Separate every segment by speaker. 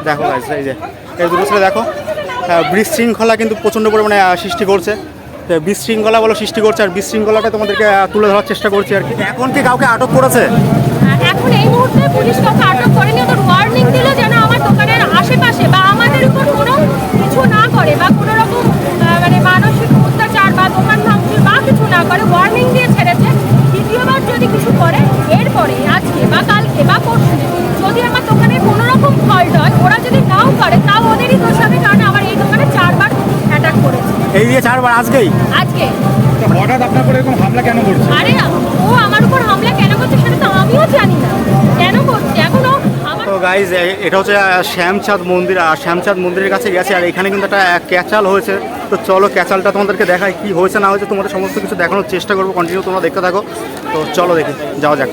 Speaker 1: দেখো গাইস, এই যে এই দুটো ছেলে দেখো বিশৃঙ্খলা কিন্তু প্রচণ্ড পরিমাণে সৃষ্টি করছে। বিশৃঙ্খলা বলো সৃষ্টি করছে, আর বিশৃঙ্খলাটা তোমাদেরকে তুলে ধরার চেষ্টা করছি আর কি। এখন কি কাউকে আটক করেছে?
Speaker 2: এখন এই মুহূর্তে পুলিশ কাউকে আটক করেনি, ওদের ওয়ার্নিং দিল যেন আমার দোকানের আশেপাশে বা আমাদের উপর কোনো কিছু না করে বা কোনো রকম মানে মানসিক অত্যাচার বা দোকান ভাঙচুর বা কিছু না করে, ওয়ার্নিং দিয়ে ছেড়েছে। দ্বিতীয়বার যদি কিছু করে এরপরে আজকে বা কালকে বা পরশু যদি আমার দোকানে কোনো রকম ফল্ট হয়, ওরা যদি নাও করে তাও ওদেরই দোষ হবে, কারণ আমার এই দোকানে 4 বার অ্যাটাক করেছে।
Speaker 1: এই দিয়ে 4 বার আজকে
Speaker 3: হঠাৎ আপনার উপর এরকম হামলা কেন করছে?
Speaker 2: আরে ও আমার উপর হামলা কেন করছে সেটা তো আমিও জানি না কেন করছে এখনো।
Speaker 1: তো গাইজ এটা হচ্ছে শ্যামচাঁদ মন্দির, আর শ্যামচাঁদ মন্দিরের কাছে গেছে, আর এখানে কিন্তু একটা ক্যাচাল হয়েছে। তো চলো ক্যাচালটা তোমাদেরকে দেখাই, কি হয়েছে না হয়েছে তোমাদের সমস্ত কিছু দেখানোর চেষ্টা করবো। কন্টিনিউ তোমরা দেখতে থাকো। তো চলো দেখি, যাওয়া যাক।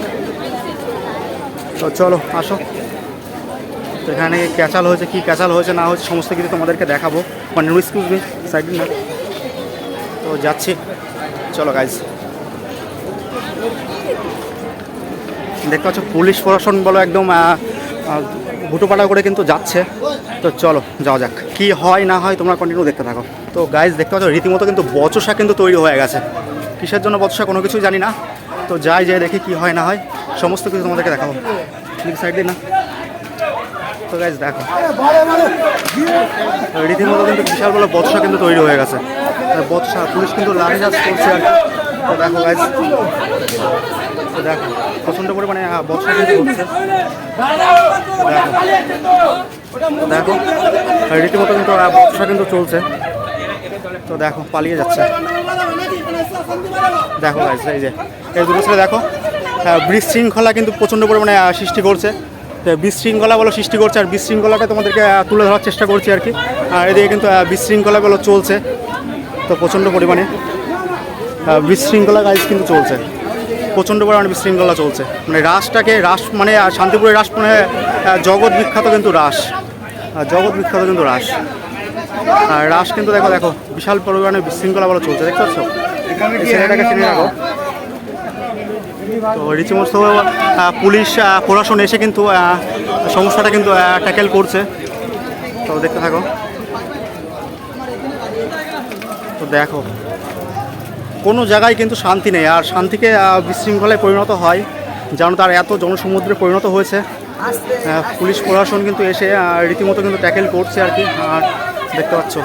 Speaker 1: তো চলো আসো। তো এখানে ক্যাচাল হয়েছে, কি ক্যাচাল হয়েছে না হয়েছে সমস্ত কিছু তোমাদেরকে দেখাবো। কন্টিনিউ, এক্সকিউজ মি, সাইড না। তো যাচ্ছি, চলো গাইজ। দেখতে পাচ্ছ পুলিশ প্রশাসন বলো একদম হুটোপাটা করে কিন্তু যাচ্ছে। তো চলো যাওয়া যাক, কি হয় না হয় তোমরা কন্টিনিউ দেখতে থাকো। তো গাইজ দেখতে পাচ্ছ রীতিমতো কিন্তু বচসা কিন্তু তৈরি হয়ে গেছে। কিসের জন্য বচসা কোনো কিছুই জানি না। তো যাই দেখি কি হয় না হয় সমস্ত কিছু তোমাদেরকে দেখাবো। সাইড দিন না। তো গাইজ দেখো রীতিমতো কিন্তু বিশাল বড় বচসা কিন্তু তৈরি হয়ে গেছে। বচসা পুলিশ কিন্তু লাঠিচার্জ করছে আর কি। তো দেখো গাইজ, তো দেখো প্রচণ্ড পরিমাণে বচসা কিন্তু করছে। দেখো রীতিমতো কিন্তু বচসা কিন্তু চলছে। তো দেখো পালিয়ে যাচ্ছে। দেখো গাইজ, এই যে এই দুটো ছেলে দেখো বিশৃঙ্খলা কিন্তু প্রচণ্ড পরিমাণে সৃষ্টি করছে। বিশৃঙ্খলা বলো সৃষ্টি করছে, আর বিশৃঙ্খলাটা তোমাদেরকে তুলে ধরার চেষ্টা করছি আর কি। আর এদিকে কিন্তু বিশৃঙ্খলা বলো চলছে। তো প্রচণ্ড পরিমাণে বিশৃঙ্খলা গাইজ কিন্তু চলছে, প্রচণ্ড পরিমাণে বিশৃঙ্খলা চলছে। মানে রাস মানে শান্তিপুরের রাস মানে জগৎ বিখ্যাত কিন্তু রাস, জগৎ বিখ্যাত কিন্তু রাস। আর রাস কিন্তু দেখো দেখো বিশাল পরিমাণে বিশৃঙ্খলা বলো চলছে, দেখতে পাচ্ছ? ছেলেটাকে চিনে রাখো। তো রীতিমতো পুলিশ প্রশাসন এসে কিন্তু সমস্যাটা কিন্তু ট্যাকেল করছে। তো দেখতে থাকো। তো দেখো কোনো জায়গায় কিন্তু শান্তি নেই, আর শান্তিকে বিশৃঙ্খলায় পরিণত হয় যেন তার এত জনসমুদ্রে পরিণত হয়েছে। পুলিশ প্রশাসন কিন্তু এসে রীতিমতো কিন্তু ট্যাকেল করছে আর কি। আর দেখতে পাচ্ছ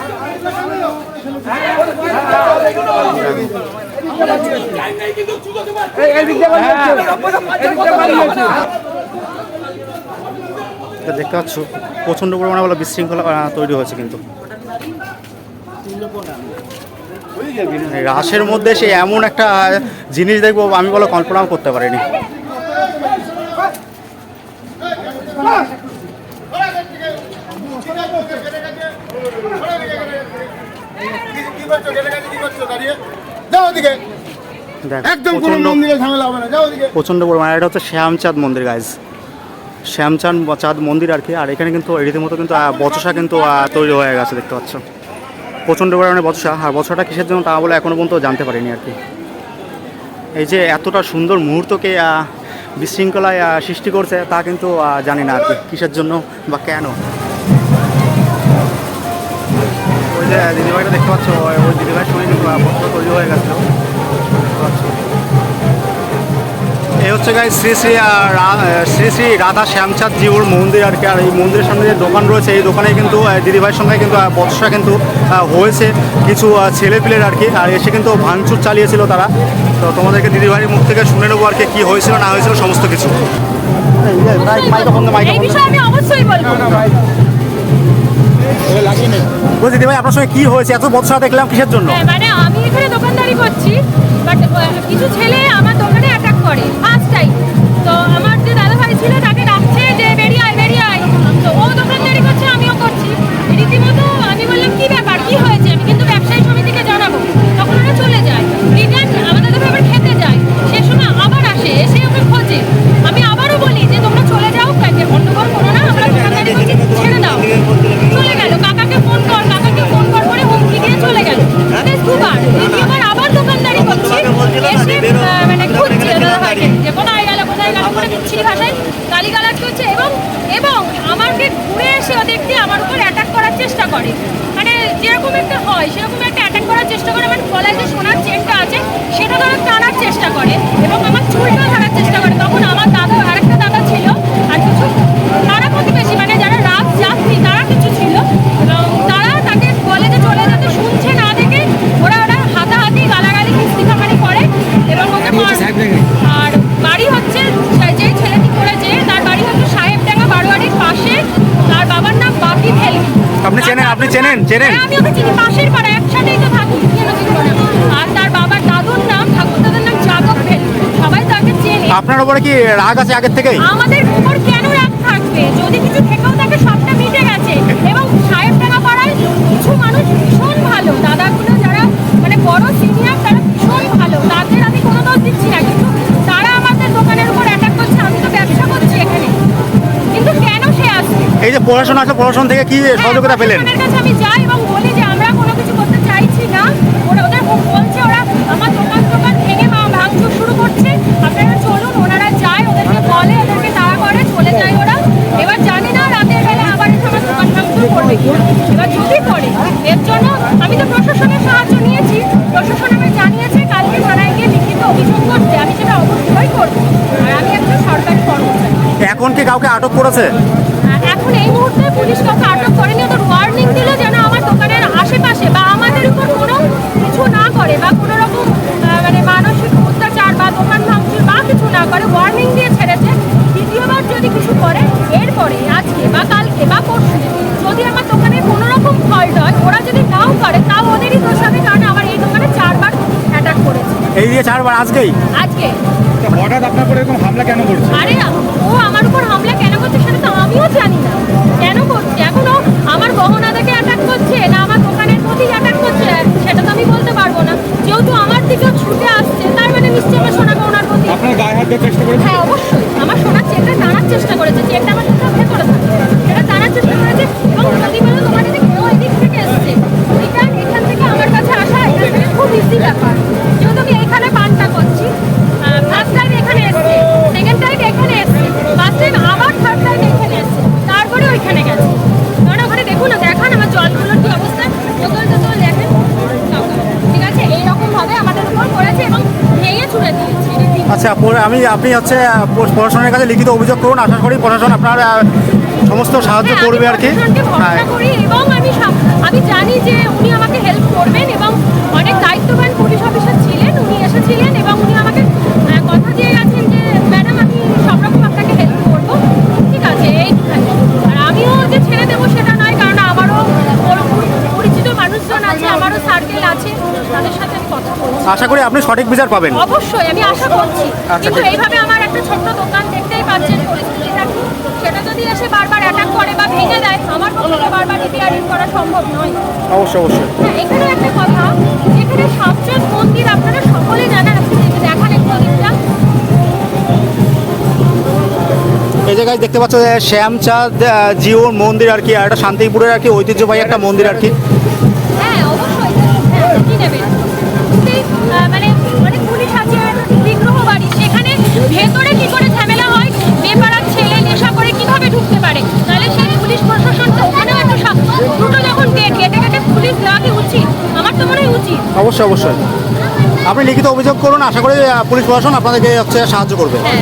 Speaker 1: দেখতে পাচ্ছ প্রচণ্ড পরিমাণে বলে বিশৃঙ্খলা তৈরি হয়েছে কিন্তু রাসের মধ্যে। সে এমন একটা জিনিস দেখবো আমি বলো কল্পনাও করতে পারিনি। প্রচন্ড পরিমাণে এটা হচ্ছে শ্যামচাঁদ মন্দির গাইজ, শ্যামচাঁদ মন্দির আর কি। আর এখানে কিন্তু রীতিমতো কিন্তু বচসা কিন্তু তৈরি হয়ে গেছে, দেখতে পাচ্ছ প্রচণ্ড পরিমাণে বচসা। আর বচসাটা কিসের জন্য তা বলে এখনও পর্যন্ত জানতে পারিনি আর কি। এই যে এতটা সুন্দর মুহূর্তকে বিশৃঙ্খলায় সৃষ্টি করছে তা কিন্তু জানি না আর কি, কিসের জন্য বা কেন। ওই যে দিদিভাইটা দেখতে পাচ্ছ, ওই দিদিভাইয়ের সঙ্গে কিন্তু বচসা তৈরি হয়ে গেছিলো, দেখতে পাচ্ছ। এই হচ্ছে গাই শ্রী শ্রী রাধা শ্যামচাঁদ জিউর মন্দির আর কি। আর এই মন্দিরের সামনে যে দোকান রয়েছে এই দোকানে কিন্তু দিদিভাইয়ের সঙ্গে কিন্তু বচসা কিন্তু হয়েছে কিছু ছেলেপিলের আর কি। আর এসে কিন্তু ভাঙচুর চালিয়েছিল তারা। তো তোমাদেরকে দিদিভাইয়ের মুখ থেকে শুনে নেবো আর কি কী হয়েছিল না হয়েছিল সমস্ত কিছু। বলছি দিদিভাই আপনার সঙ্গে কী হয়েছে? এত বচসা দেখলাম কিসের জন্য?
Speaker 2: মানে আমি এখানে দোকানদারি করছি, বাট কিছু ছেলে আমার দোকানে অ্যাটাক করে ফার্স্ট টাইম। তো আমার যে দাদা ভাই ছিল তাকে ডাকছে যে বেরিয়ে আয় বেরিয়ে আয়। তো ও দোকানদারি করছে আমিও করছি। রীতিমতো আমি বললাম কি ব্যাপার কি হয়েছে, আমি কিন্তু ব্যবসায়ী সমিতিকে জানাবো। তখন ওরা চলে যায়, রিটার্ন আমাদের তো আবার খেতে যায়। সে সময় আবার আসে, এসে ওকে খোঁজে। আমি আবারও বলি যে তোমরা চলে যাও, অন্যবার করো না, আমরা দোকানদারি করছি, ছেড়ে দাও। চলে গেল, কাকাকে ফোন কর করে হুমকি দিয়ে চলে গেল। দুবার দ্বিতীয়বার আবার দোকানদারি করছি, এসে মানে খুঁজছে দাদা ভাইকে যে কোথায় গেল করে বিচ্ছিরি ভাষায় গালিগালাজ ঘুরে এসে ওদের দিয়ে আমার উপর অ্যাটাক করার চেষ্টা করে। মানে যেরকম একটা হয় সেরকম একটা অ্যাটাক করার চেষ্টা করে। মানে গলায় যে সোনার চেনটা আছে সেটা ধরো টানার চেষ্টা করে এবং আমার চুলটা ধরার চেষ্টা করে। তখন আমার দাদা, আরেকটা দাদা ছিল, আর কিছু তারা প্রতিবেশী মানে যারা রাত যাত্রী তারা কিছু ছিল, এবং তারা তাকে বলে যে চলে যেতে, শুনছে না দেখে ওরা হাতাহাতি গালাগালি কিস্তিখামারি করে এবং ওকে মারে। আর বাড়ি হচ্ছে যে ছেলেটি করেছে তার বাড়ি হচ্ছে সাহেবডাঙ্গা বারোয়ারির পাশে। তার বাবার নাম বাপি ভেলকি।
Speaker 1: আপনি চেনেন?
Speaker 2: হ্যাঁ, আমি ওকে চিনি, পাশের পাড়া, একসাথেই তো থাকি, কেন চিনবো না। আর তার বাবার দাদুর নাম, ঠাকুর দাদার নাম যাদব ভেলকি। সবাই তাকে চেনে।
Speaker 1: আপনার উপরে কি রাগ আছে আগের থেকেই?
Speaker 2: আমাদের উপর কেন রাগ থাকবে? যদি কিছু থেকেও থাকে সবটা মিটে গেছে। এবং সাহেবডাঙ্গা পাড়ায় কিছু মানুষ ভীষণ ভালো, দাদাগুলো যারা মানে বড় সিনিয়র তারা ভীষণ ভালো, তাদের আমি কোনো দোষ দিচ্ছি না, কিন্তু তারা আমাদের দোকানের উপর অ্যাটাক করছে। আমি তো ব্যবসা করছি এখানে, কিন্তু কেন সে আসবে?
Speaker 1: এই যে প্রশাসন আসলে, প্রশাসন থেকে কি সহযোগিতা পেলেন?
Speaker 2: প্রশাসনের কাছে আমি যাই এবং বলি যে আমরা কোনো কিছু করতে চাইছি না। ওদের বলছে ওরা আমার দোকান ভেঙে ভাঙচুর শুরু করছে, আপনারা চলুন। ওনারা যায়, ওদেরকে বলে, ওদেরকে তাড়া করে চলে যায় ওরা। এবার জানি না রাতের বেলা আবার এসে আমার দোকান ভাঙচুর করবে কিনা। এবার যদি করে, এর জন্য আমি তো প্রশাসনের সাহায্য নিয়েছি। প্রশাসন আমি জানিয়েছে কালকে থানায় গিয়ে লিখিত অভিযোগ করতে, আমি সেটা অবশ্যই করবো। আর আমি একজন সরকারি কর্মচারী।
Speaker 1: এখন কি কাউকে আটক করেছে?
Speaker 2: এখন এই মুহূর্তে পুলিশ কাউকে আটক করেনি। ওদের ওয়ার্নিং দিল যেন আমার দোকানের আশেপাশে বা আমাদের উপর কোনো কিছু না করে বা কোনো রকম মানে মানসিক অত্যাচার বা দোকান ভাঙচুর বা কিছু না করে, ওয়ার্নিং দিয়ে ছেড়েছে। দ্বিতীয়বার যদি কিছু করে, এরপরে আজকে বা কালকে বা পরশু যদি আমার দোকানে কোনো রকম ফল্ট হয়, ওরা যদি নাও করে তাও ওদেরই দোষ হবে, কারণ আমার এই দোকানে 4 বার অ্যাটাক করেছে।
Speaker 1: এই দিয়ে 4 বার আজকেই?
Speaker 2: আজকে।
Speaker 3: হঠাৎ আপনার উপরে এরকম হামলা কেন করছে?
Speaker 2: আরে ও আমার উপর হামলা কেন করছে সেটা তো আমিও জানি না কেন করছে। এখনো আমার গহনা থেকে অ্যাটাক করছে না আমার দোকানের প্রতি অ্যাটাক করছে সেটা তো আমি বলতে পারবো না। যেহেতু আমার দিকেও ছুটে আসছে, তার মানে নিশ্চয়ই আমার সোনা গহনার প্রতি।
Speaker 3: আপনার গায়ে হাত দেওয়ার চেষ্টা করেছে?
Speaker 2: হ্যাঁ, অবশ্যই আমার সোনার চেনটা টানার চেষ্টা করেছে। চেনটা আমার কোথাও ভেতরে থাকে, সেটা টানার চেষ্টা করেছে। এবং প্রতিবেলা দোকানে যে কেউ এদিক থেকে এসছে, এখান থেকে আমার কাছে আসা এখান থেকে খুব ইজি ব্যাপার। যেহেতু আমি এইখানে পানটা করছি, ফার্স্ট টাইম এখানে এসছে, সেকেন্ড টাইম এখানে এসছে, ফার্স্ট টাইম আবার থার্ড টাইম এখানে এসছে, তারপরে ওইখানে গেছে। কারণ ওখানে দেখুন না, দেখান আমার জলগুলোর কি অবস্থা, বোতল টোতল দেখেন। ঠিক আছে, এইরকমভাবে আমাদের উপর করেছে এবং ভেঙে ছুড়ে দিয়েছে।
Speaker 1: আচ্ছা, আপনি হচ্ছে প্রশাসনের কাছে লিখিত অভিযোগ করুন। আশা করি প্রশাসন আপনার সমস্ত সাহায্য করবে আর কি।
Speaker 2: প্রশাসনকে
Speaker 1: হ্যাঁ,
Speaker 2: ভরসা করি এবং আমি জানি যে উনি আমাকে হেল্প করবেন এবং অনেক দায়িত্ববান পুলিশ অফিসার ছিলেন, উনি এসেছিলেন এবং উনি আমাকে কথা দিয়ে গেছেন যে ম্যাডাম আমি সব রকম আপনাকে হেল্প করবো। ঠিক আছে, এইখানে। আর আমিও যে ছেড়ে দেবো সেটা নয়, কারণ আমারও পরিচিত মানুষজন আছে, আমারও সার্কেল আছে, তাদের সাথে আমি কথা বলছি।
Speaker 1: আশা করি আপনি সঠিক বিচার পাবেন।
Speaker 2: অবশ্যই আমি আশা করছি,
Speaker 1: আচ্ছা,
Speaker 2: কিন্তু
Speaker 1: ঠিক।
Speaker 2: এইভাবে আমার একটা ছোট্ট দোকান দেখতেই পাচ্ছেন পরিস্থিতিটা কি। সেটা যদি এসে বারবার অ্যাটাক করে বা ভেঙে দেয়, আমার পক্ষে বারবার রিপেয়ারিং করা সম্ভব নয়।
Speaker 1: অবশ্যই অবশ্যই।
Speaker 2: হ্যাঁ, এখানে একটা কথা, এখানে সাতচাঁদ মন্দির আপনারা সকলে জানেন, আপনি যদি দেখান একটু দিকটা।
Speaker 1: এই জায়গায় দেখতে পাচ্ছ যে শ্যামচাঁদ জিওর মন্দির আর কি, আর এটা শান্তিপুরের আর কি ঐতিহ্যবাহী একটা মন্দির আর কি।
Speaker 2: হ্যাঁ, অবশ্যই। হ্যাঁ, কি নেবেন? মানে অনেক পুলিশ আছে, বিগ্রহ বাড়ি, সেখানে ভেতরে কি করে ঝামেলা হয়, বেপাড়ার ছেলে নেশা করে কিভাবে ঢুকতে পারে? তাহলে সেই পুলিশ প্রশাসন তো ওখানেও একটু দুটো যখন গেটে পুলিশ দেওয়া কি উচিত? আমার তো মনে হয় উচিত।
Speaker 1: অবশ্যই অবশ্যই। আপনি লিখিত অভিযোগ করুন, আশা করি পুলিশ প্রশাসন আপনাদেরকে হচ্ছে সাহায্য করবে।
Speaker 2: হ্যাঁ।